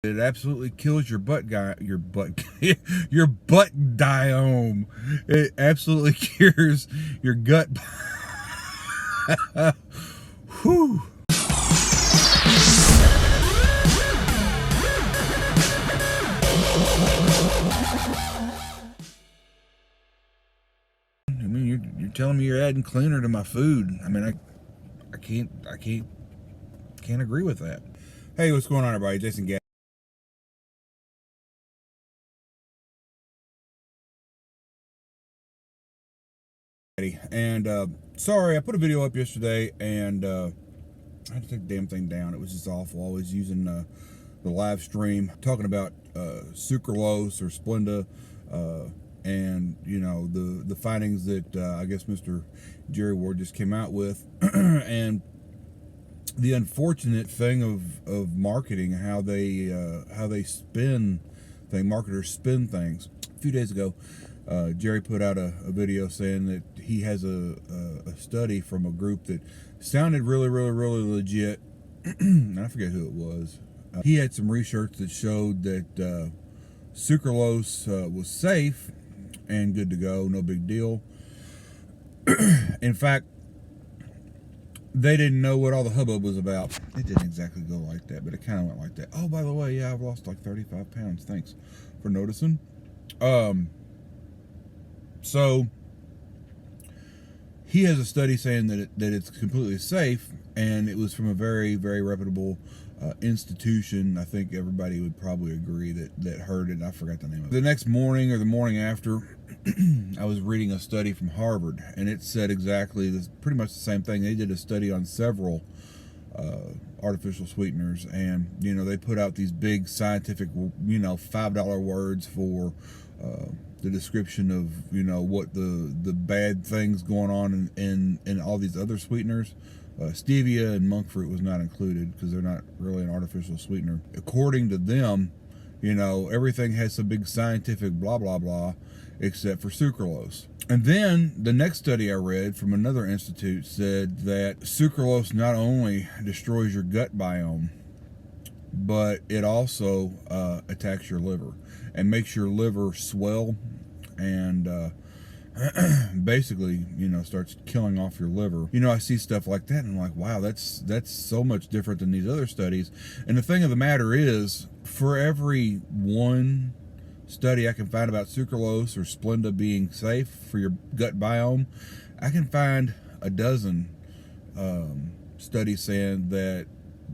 It absolutely kills your your butt diome. It absolutely cures your gut. Whew. I mean, you're telling me you're adding cleaner to my food. I mean, I can't agree with that. Hey, what's going on, everybody? Jason Gadd. And sorry, I put a video up yesterday, and I had to take the damn thing down. It was just awful. I was using the live stream talking about Sucralose or Splenda, and the findings that I guess Mr. Jerry Ward just came out with, and the unfortunate thing of marketing, how they spin things, marketers spin things. A few days ago, Jerry put out a video saying that he has a study from a group that sounded really legit. And I forget who it was. He had some research that showed that sucralose was safe and good to go, no big deal. In fact, they didn't know what all the hubbub was about. It didn't exactly go like that, but it kind of went like that. Oh, by the way, yeah, I've lost like 35 pounds. Thanks for noticing. So he has a study saying that it's completely safe, and it was from a very reputable institution. I think everybody would probably agree that heard it. I forgot the name of it. The next morning or the morning after, I was reading a study from Harvard, and it said exactly this, pretty much the same thing. They did a study on several artificial sweeteners, and they put out these big scientific $5 words for the description of what the bad things going on in all these other sweeteners. Stevia and monk fruit was not included because they're not really an artificial sweetener. According to them, everything has some big scientific blah blah blah except for sucralose. And then the next study I read from another institute said that sucralose not only destroys your gut biome, but it also attacks your liver and makes your liver swell and basically starts killing off your liver. I see stuff like that and I'm like, wow, that's so much different than these other studies. And the thing of the matter is, for every one study I can find about sucralose or Splenda being safe for your gut biome, I can find a dozen studies saying that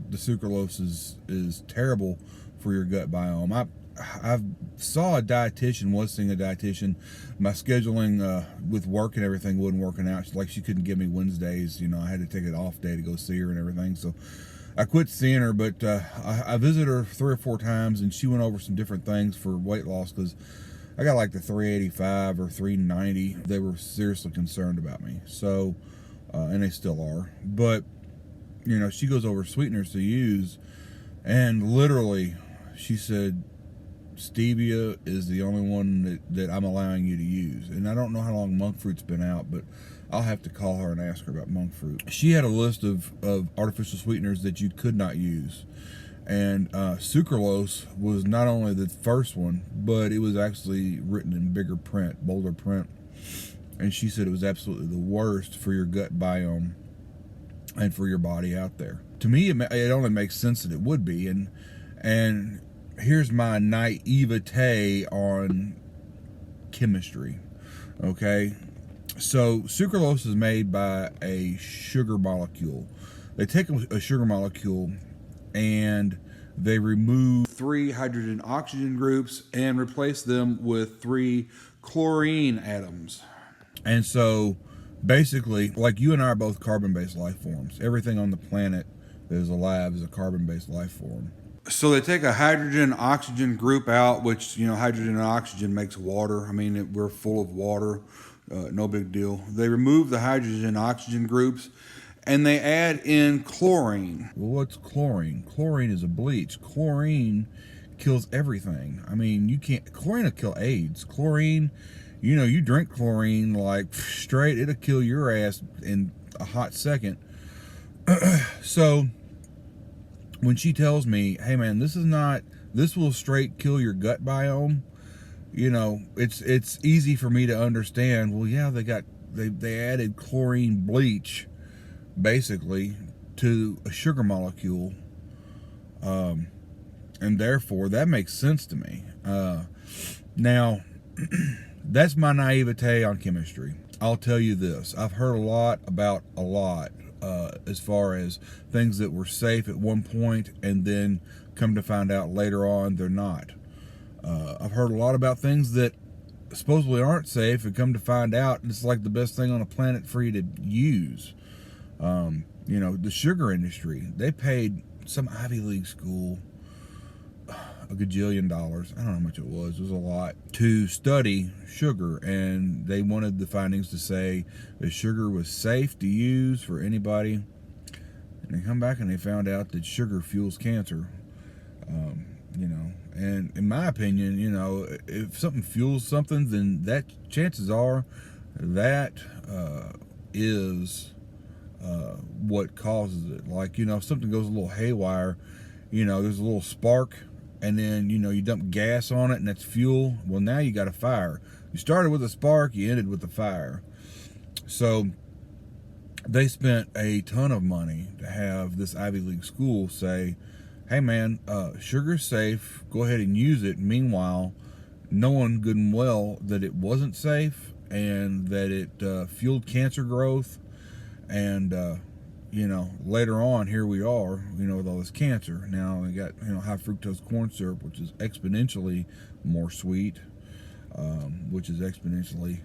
the sucralose is terrible for your gut biome. I saw a dietitian, was seeing a dietitian. My scheduling with work and everything wasn't working out. She couldn't give me Wednesdays. I had to take an off day to go see her and everything. So I quit seeing her, but I visited her 3 or 4 times, and she went over some different things for weight loss because I got like the 385 or 390. They were seriously concerned about me. So, and they still are. But, she goes over sweeteners to use, and literally she said, stevia is the only one that I'm allowing you to use. And I don't know how long monk fruit's been out, but I'll have to call her and ask her about monk fruit. She had a list of artificial sweeteners that you could not use. And sucralose was not only the first one, but it was actually written in bigger print, bolder print. And she said it was absolutely the worst for your gut biome and for your body out there. To me, it only makes sense that it would be. And here's my naivete on chemistry. Okay, so sucralose is made by a sugar molecule. They take a sugar molecule and they remove 3 hydrogen oxygen groups and replace them with 3 chlorine atoms. And so basically, like you and I are both carbon-based life forms. Everything on the planet that is alive is a carbon-based life form. So they take a hydrogen oxygen group out, which hydrogen and oxygen makes water. I mean, we're full of water, no big deal. They remove the hydrogen and oxygen groups, and they add in chlorine. Well, what's chlorine? Chlorine is a bleach. Chlorine kills everything. I mean, chlorine will kill AIDS. Chlorine, you drink chlorine like straight, it'll kill your ass in a hot second. So when she tells me, hey man, this is not this will straight kill your gut biome. You know, it's easy for me to understand. Well, yeah, they added chlorine bleach basically to a sugar molecule, and therefore that makes sense to me. Now, that's my naivete on chemistry. I'll tell you this: I've heard a lot about a lot as far as things that were safe at one point, and then come to find out later on they're not. I've heard a lot about things that supposedly aren't safe, and come to find out it's like the best thing on the planet for you to use. You know, the sugar industry, they paid some Ivy League school a gajillion dollars, I don't know how much it was a lot, to study sugar, and they wanted the findings to say that sugar was safe to use for anybody, and they come back and they found out that sugar fuels cancer. You know, and in my opinion, you know, if something fuels something, then that chances are that is what causes it. Like, you know, if something goes a little haywire, you know, there's a little spark, and then, you know, you dump gas on it and that's fuel. Well, now you got a fire. You started with a spark, you ended with a fire. So they spent a ton of money to have this Ivy League school say, hey man, sugar's safe, go ahead and use it. Meanwhile, knowing good and well that it wasn't safe, and that it fueled cancer growth, and you know, later on, here we are, you know, with all this cancer. Now we got, you know, high fructose corn syrup, which is exponentially more sweet, which is exponentially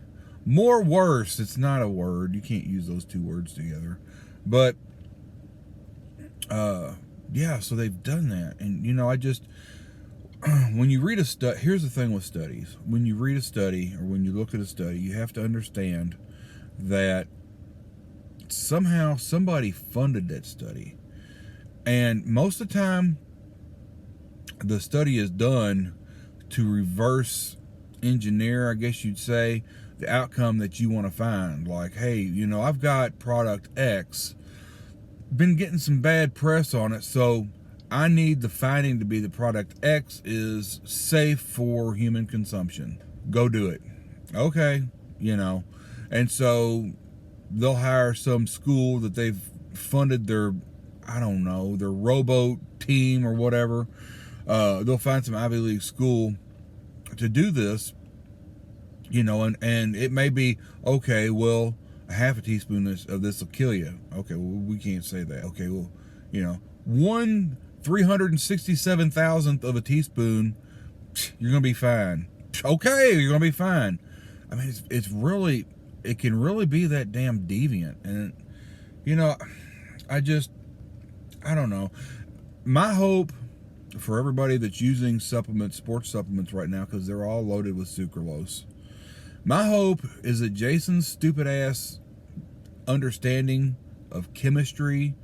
more worse. It's not a word. You can't use those two words together. But yeah, so they've done that. And, you know, I just, when you read a study, here's the thing with studies. When you read a study, or when you look at a study, you have to understand that somehow somebody funded that study. And most of the time, the study is done to reverse engineer, I guess you'd say, the outcome that you want to find. Like, hey, you know, I've got product X, been getting some bad press on it, so I need the finding to be the product X is safe for human consumption. Go do it. Okay, you know. And so they'll hire some school that they've funded their, I don't know, their rowboat team or whatever. They'll find some Ivy League school to do this, you know, and it may be, okay, well, a half a teaspoon of this will kill you. Okay, well, we can't say that. Okay, well, you know, 1/367,000th of a teaspoon, you're going to be fine. Okay, you're going to be fine. I mean, it's really, it can really be that damn deviant. And, you know, I don't know. My hope for everybody that's using supplements, sports supplements right now, because they're all loaded with sucralose, my hope is that Jason's stupid ass understanding of chemistry,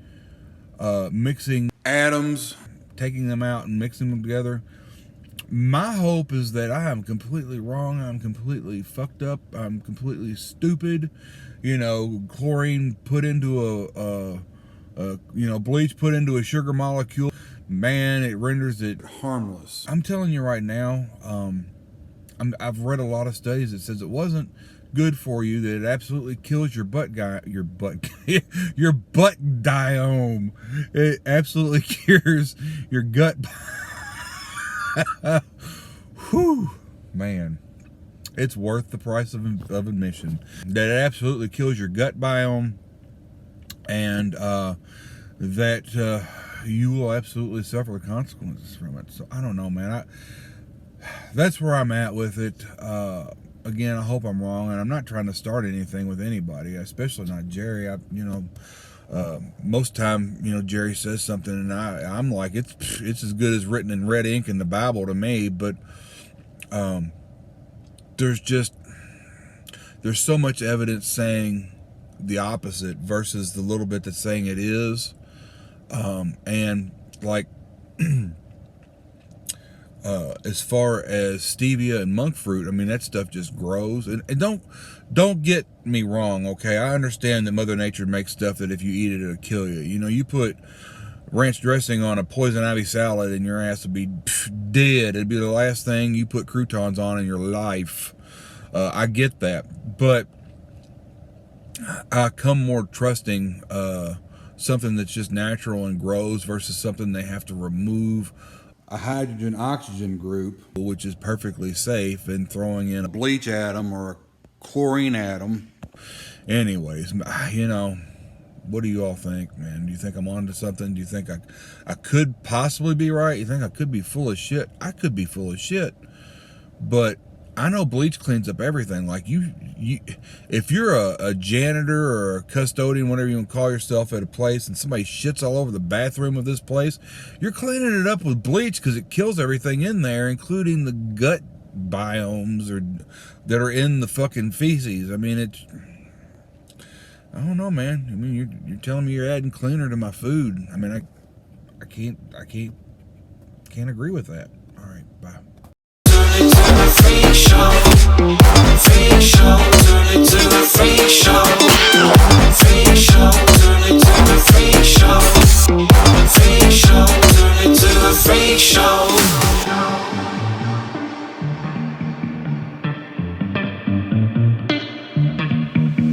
mixing atoms, taking them out and mixing them together, my hope is that I am completely wrong, I'm completely fucked up, I'm completely stupid. You know, chlorine put into you know, bleach put into a sugar molecule, man, it renders it harmless. I'm telling you right now, I've read a lot of studies that says it wasn't good for you, that it absolutely kills your butt your butt biome. It absolutely cures your gut. Whew, man, it's worth the price of admission. That it absolutely kills your gut biome, and that you will absolutely suffer the consequences from it. So I don't know, man. That's where I'm at with it. Again, I hope I'm wrong, and I'm not trying to start anything with anybody, especially not Jerry. You know, most time, you know, Jerry says something, and I'm like, it's as good as written in red ink in the Bible to me. But there's so much evidence saying the opposite versus the little bit that's saying it is. And like, as far as stevia and monk fruit, I mean, that stuff just grows. And don't get me wrong, okay? I understand that Mother Nature makes stuff that if you eat it, it'll kill you. You know, you put ranch dressing on a poison ivy salad and your ass would be dead. It'd be the last thing you put croutons on in your life. I get that, but I come more trusting something that's just natural and grows versus something they have to remove a hydrogen oxygen group, which is perfectly safe, and throwing in a bleach atom or a chlorine atom. Anyways, you know, what do you all think, man? Do you think I'm onto something? Do you think I could possibly be right? You think I could be full of shit? I could be full of shit, but I know bleach cleans up everything. Like you if you're a janitor or a custodian, whatever you want to call yourself, at a place, and somebody shits all over the bathroom of this place, you're cleaning it up with bleach because it kills everything in there, including the gut biomes that are in the fucking feces. I mean, I don't know, man. I mean, you're telling me you're adding cleaner to my food. I mean, I can't agree with that. All right, bye. Freak show.